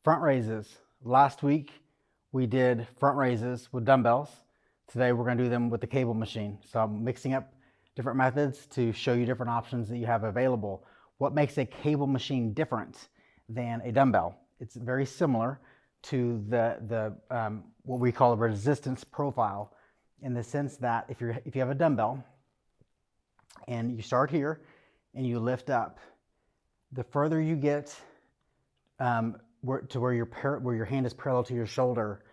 Front raises. Last week we did front raises with dumbbells. Today we're going to do them with the cable machine. So I'm mixing up different methods to show you different options that you have available. What makes a cable machine different than a dumbbell? It's very similar to the what we call a resistance profile, in the sense that if you have a dumbbell and you start here and you lift up, the further you get to where your hand is parallel to your shoulder,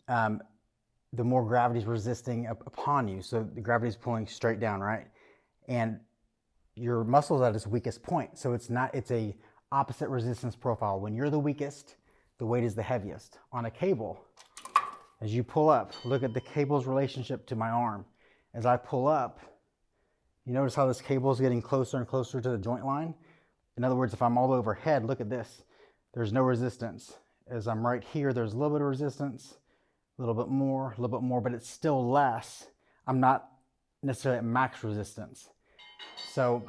the more gravity is resisting upon you. So the gravity is pulling straight down, right? And your muscle is at its weakest point. So it's a opposite resistance profile. When you're the weakest, the weight is the heaviest. On a cable, as you pull up, look at the cable's relationship to my arm. As I pull up, you notice how this cable is getting closer and closer to the joint line? In other words, if I'm all overhead, look at this. There's no resistance. As I'm right here, there's a little bit of resistance, a little bit more, but it's still less. I'm not necessarily at max resistance. So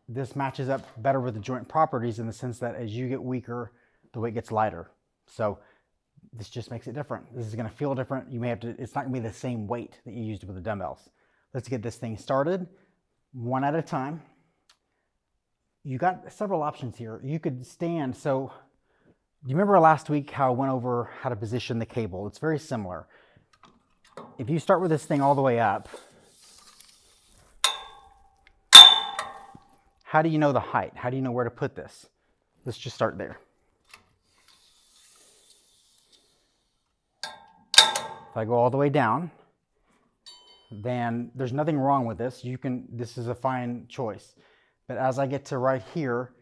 this matches up better with the joint properties in the sense that as you get weaker, the weight gets lighter. So this just makes it different. This is going to feel different. You may have to, it's not going to be the same weight that you used with the dumbbells. Let's get this thing started one at a time. You got several options here. You could stand. So do you remember last week how I went over how to position the cable? It's very similar. If you start with this thing all the way up, how do you know the height? How do you know where to put this? Let's just start there. If I go all the way down, then there's nothing wrong with this. This is a fine choice. But as I get to right here,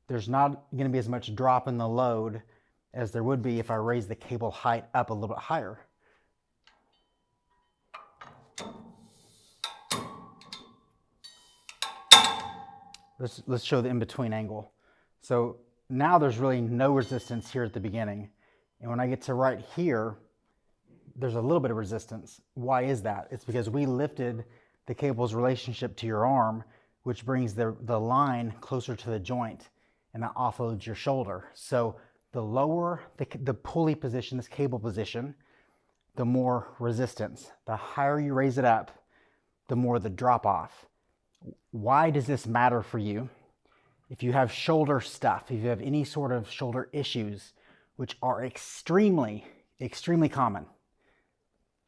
there's not going to be as much drop in the load as there would be if I raise the cable height up a little bit higher. Let's show the in-between angle. So now there's really no resistance here at the beginning. And when I get to right here, there's a little bit of resistance. Why is that? It's because we lifted the cable's relationship to your arm, which brings the line closer to the joint, and that offloads your shoulder. So the lower the pulley position, this cable position, the more resistance. The higher you raise it up, the more the drop off. Why does this matter for you? If you have shoulder stuff, if you have any sort of shoulder issues, which are extremely, extremely common,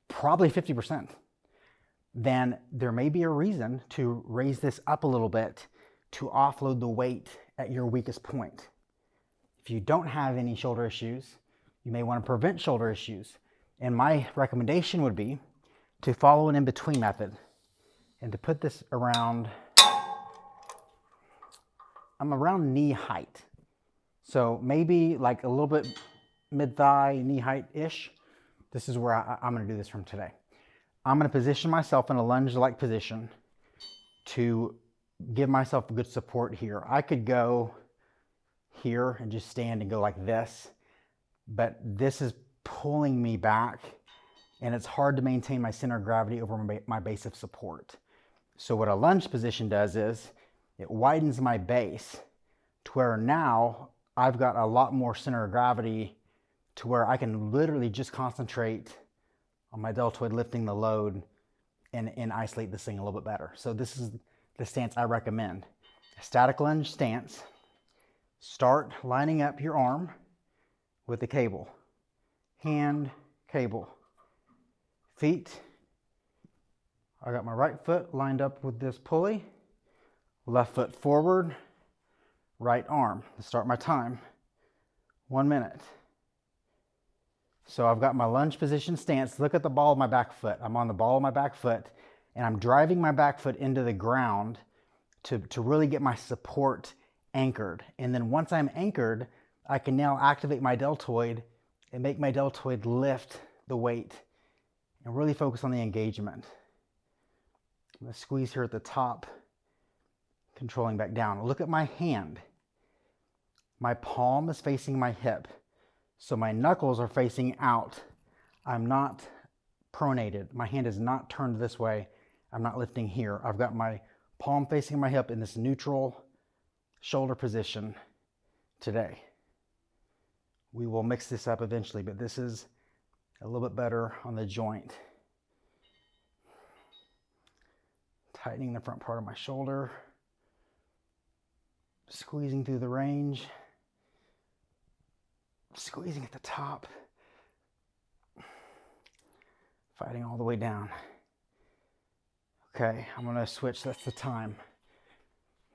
probably 50%, then there may be a reason to raise this up a little bit to offload the weight at your weakest point. If you don't have any shoulder issues, you may want to prevent shoulder issues. And my recommendation would be to follow an in-between method and to put this around, I'm around knee height. So maybe like a little bit mid-thigh, knee height-ish. This is where I'm going to do this from today. I'm going to position myself in a lunge-like position to give myself good support here. I could go here and just stand and go like this, but this is pulling me back, and it's hard to maintain my center of gravity over my base of support. So what a lunge position does is it widens my base to where now I've got a lot more center of gravity to where I can literally just concentrate on my deltoid lifting the load and isolate this thing a little bit better. So this is the stance I recommend. A static lunge stance. Start lining up your arm with the cable. Hand, cable. Feet. I got my right foot lined up with this pulley. Left foot forward. Right arm. Let's start my time. 1 minute. So I've got my lunge position stance. Look at the ball of my back foot. I'm on the ball of my back foot, and I'm driving my back foot into the ground to really get my support anchored. And then once I'm anchored, I can now activate my deltoid and make my deltoid lift the weight and really focus on the engagement. I'm going to squeeze here at the top, controlling back down. Look at my hand. My palm is facing my hip. So my knuckles are facing out. I'm not pronated. My hand is not turned this way. I'm not lifting here. I've got my palm facing my hip in this neutral shoulder position today. We will mix this up eventually, but this is a little bit better on the joint. Tightening the front part of my shoulder, squeezing through the range, squeezing at the top, fighting all the way down. Okay, I'm gonna switch, that's the time.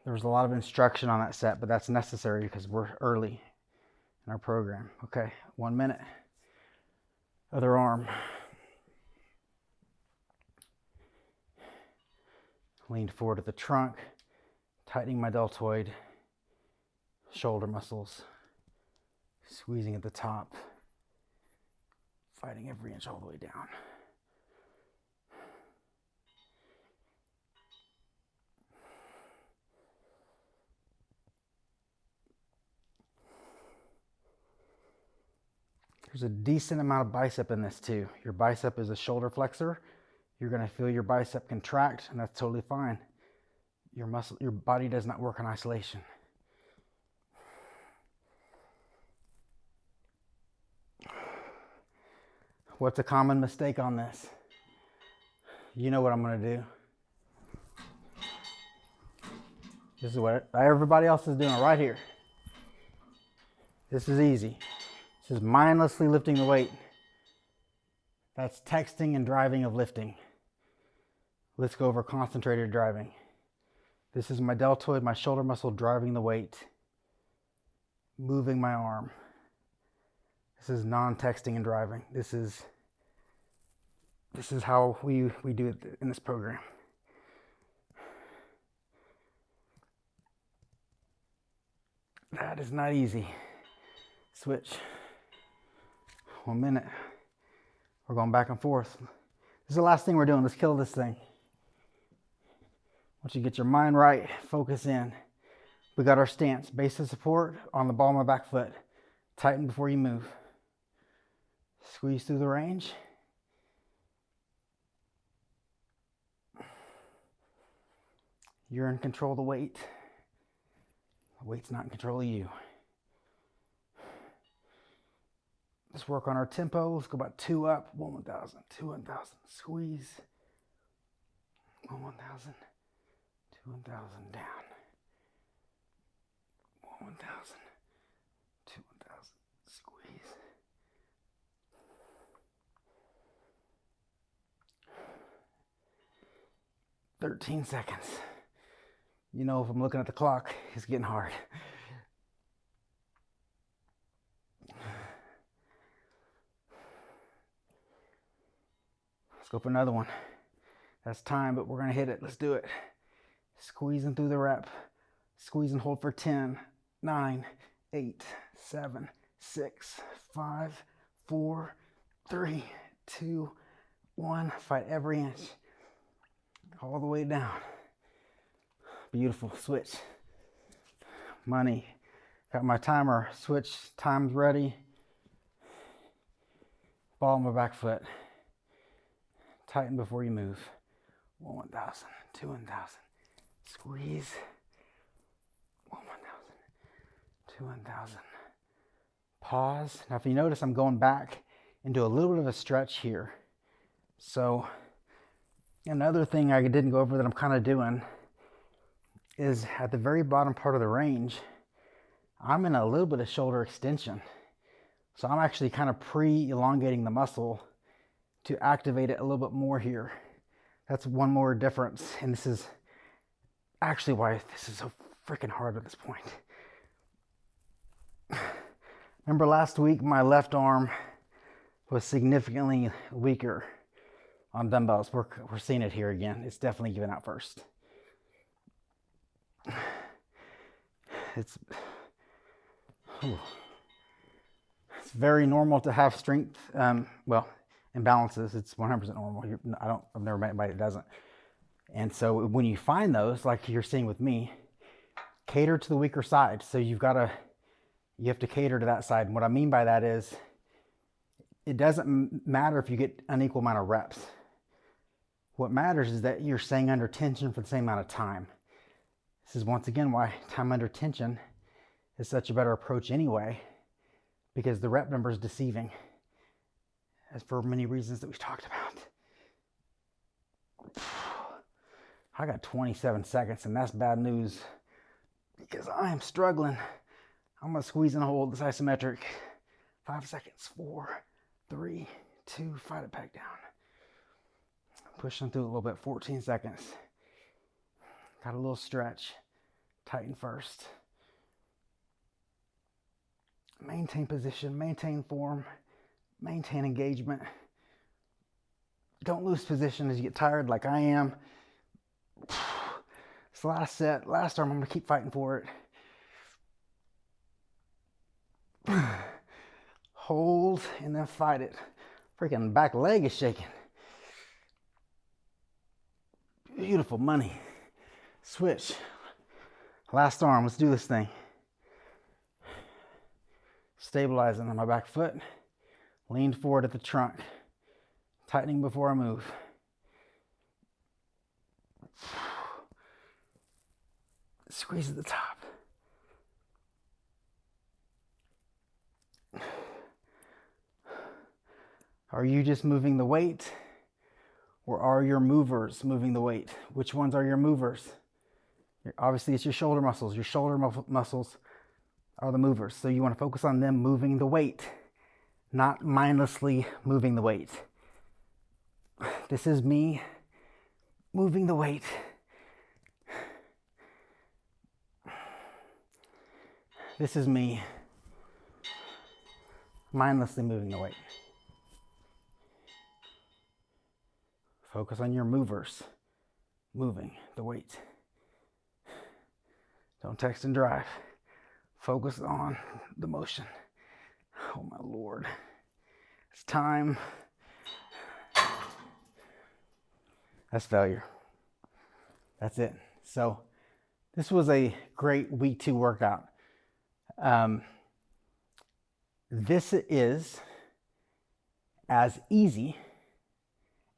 There was a lot of instruction on that set, but that's necessary because we're early in our program. Okay, 1 minute. Other arm. Lean forward to the trunk, tightening my deltoid, shoulder muscles, squeezing at the top, fighting every inch all the way down. There's a decent amount of bicep in this too. Your bicep is a shoulder flexor. You're going to feel your bicep contract, and that's totally fine. Your body does not work in isolation. What's a common mistake on this? You know what I'm going to do. This is what everybody else is doing right here. This is easy. This is mindlessly lifting the weight. That's texting and driving of lifting. Let's go over concentrated driving. This is my deltoid, my shoulder muscle driving the weight, moving my arm. This is non-texting and driving. This is how we do it in this program. That is not easy. Switch. 1 minute. We're going back and forth. This is the last thing we're doing. Let's kill this thing. Once you get your mind right, focus in. We got our stance. Base of support on the ball of my back foot. Tighten before you move. Squeeze through the range. You're in control of the weight. The weight's not in control of you. Let's work on our tempo. Let's go about 2 up, 1 1,000, 2 1,000. Squeeze. 1 1,000, 2 1,000 down. 1 1,000, 2 1,000. Squeeze. "13 seconds. You know, if I'm looking at the clock, it's getting hard. Let's go for another one. That's time, but we're going to hit it. Let's do it. Squeezing through the rep. Squeeze and hold for 10, 9, 8, 7, 6, 5, 4, 3, 2, 1. Fight every inch. All the way down. Beautiful. Switch. Money. Got my timer. Switch. Time's ready. Ball on my back foot. Tighten before you move. 1 1,000. 2 1,000. Squeeze. 1 1,000. 2 1,000. Pause. Now if you notice, I'm going back into a little bit of a stretch here. So another thing I didn't go over that I'm kind of doing is at the very bottom part of the range, I'm in a little bit of shoulder extension. So I'm actually kind of pre-elongating the muscle to activate it a little bit more here. That's one more difference. And this is actually why this is so freaking hard at this point. Remember last week, my left arm was significantly weaker on dumbbells. We're seeing it here again. It's definitely giving out first. It's very normal to have strength, imbalances. It's 100% normal. I've never met anybody that doesn't. And so when you find those, like you're seeing with me, cater to the weaker side. So you have to cater to that side. And what I mean by that is, it doesn't matter if you get unequal amount of reps. What matters is that you're staying under tension for the same amount of time. This is once again why time under tension is such a better approach anyway, because the rep number is deceiving, as for many reasons that we've talked about. I got 27 seconds, and that's bad news because I am struggling. I'm gonna squeeze and hold this isometric. 5 seconds. 4, 3, 2, fight it back down. Pushing through a little bit. 14 seconds. Got a little stretch. Tighten first. Maintain position, maintain form, maintain engagement. Don't lose position as you get tired like I am. It's the last set, last arm. I'm gonna keep fighting for it. Hold and then fight it. Freaking back leg is shaking. Beautiful money. Switch. Last arm, let's do this thing. Stabilizing on my back foot. Leaned forward at the trunk. Tightening before I move. Squeeze at the top. Are you just moving the weight? Or are your movers moving the weight? Which ones are your movers? Obviously, it's your shoulder muscles. Your shoulder muscles are the movers. So you want to focus on them moving the weight, not mindlessly moving the weight. This is me moving the weight. This is me mindlessly moving the weight. Focus on your movers moving the weight. Don't text and drive. Focus on the motion. Oh my Lord. It's time. That's failure. That's it. So this was a great week 2 workout. This is as easy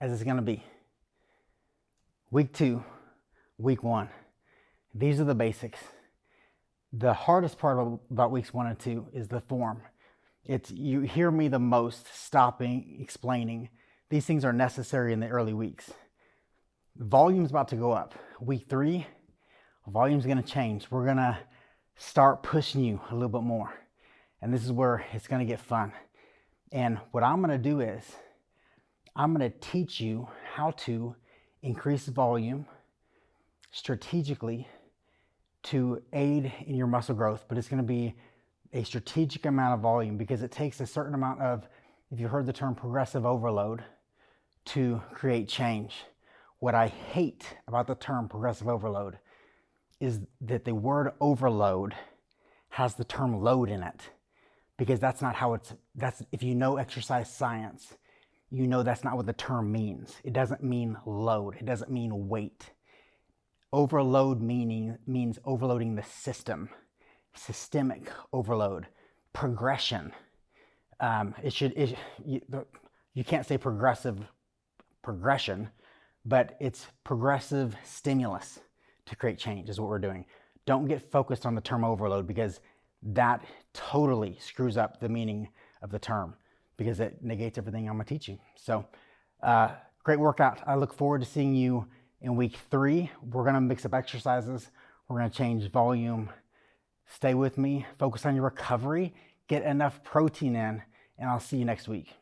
as it's going to be. Week 2, week 1. These are the basics. The hardest part about weeks 1 and 2 is the form. It's, you hear me the most stopping, explaining. These things are necessary in the early weeks. Volume's about to go up. Week 3, volume's going to change. We're going to start pushing you a little bit more. And this is where it's going to get fun. And what I'm going to do is I'm going to teach you how to increase volume strategically to aid in your muscle growth, but it's going to be a strategic amount of volume because it takes a certain amount of, if you've heard the term progressive overload, to create change. What I hate about the term progressive overload is that the word overload has the term load in it, because that's not how if you know exercise science, you know that's not what the term means. It doesn't mean load. It doesn't mean weight. Overload means overloading the system, systemic overload, progression. You can't say progressive progression, but it's progressive stimulus to create change is what we're doing. Don't get focused on the term overload because that totally screws up the meaning of the term because it negates everything I'm teaching. So great workout. I look forward to seeing you in week 3. We're going to mix up exercises. We're going to change volume. Stay with me. Focus on your recovery. Get enough protein in, and I'll see you next week.